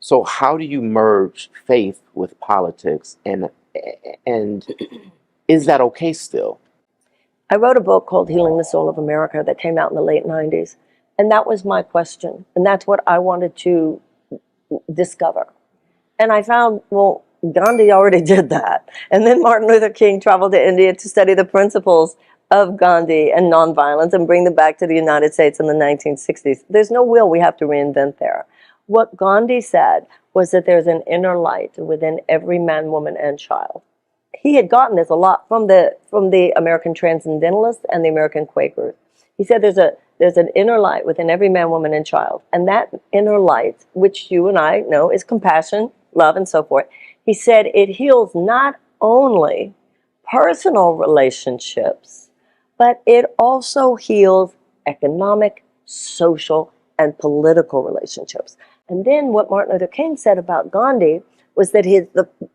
So how do you merge faith with politics, and is that okay still? I wrote a book called Healing the Soul of America that came out in the late 90s. And that was my question. And that's what I wanted to discover. And I found, well, Gandhi already did that. And then Martin Luther King traveled to India to study the principles of Gandhi and nonviolence and bring them back to the United States in the 1960s. There's no wheel we have to reinvent there. What Gandhi said was that there's an inner light within every man, woman, and child. He had gotten this a lot from the American Transcendentalists and the American Quakers. He said there's an inner light within every man, woman, and child. And that inner light, which you and I know is compassion, love, and so forth, he said it heals not only personal relationships, but it also heals economic, social, and political relationships. And then what Martin Luther King said about Gandhi was that he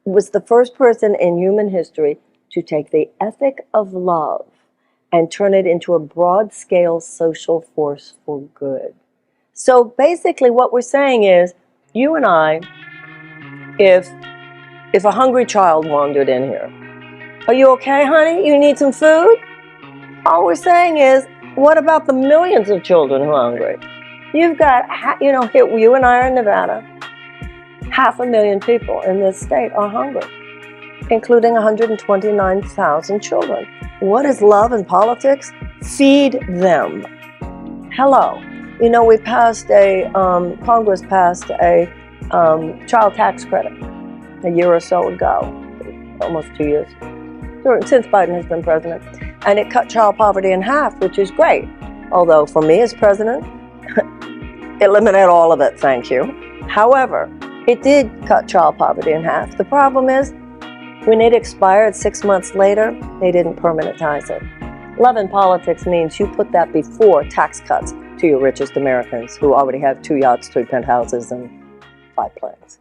was the first person in human history to take the ethic of love and turn it into a broad-scale social force for good. So basically what we're saying is, you and I, if a hungry child wandered in here, are you okay, honey? You need some food? All we're saying is, what about the millions of children who are hungry? You've got, here, you and I are in Nevada, 500,000 people in this state are hungry, including 129,000 children. What is love in politics? Feed them. Hello. We passed Congress passed a child tax credit a year or so ago, almost 2 years, since Biden has been president. And it cut child poverty in half, which is great. Although for me as president, eliminate all of it, thank you. However, it did cut child poverty in half. The problem is, when it expired 6 months later, they didn't permanentize it. Love in politics means you put that before tax cuts to your richest Americans who already have 2 yachts, 3 penthouses, and 5 planes.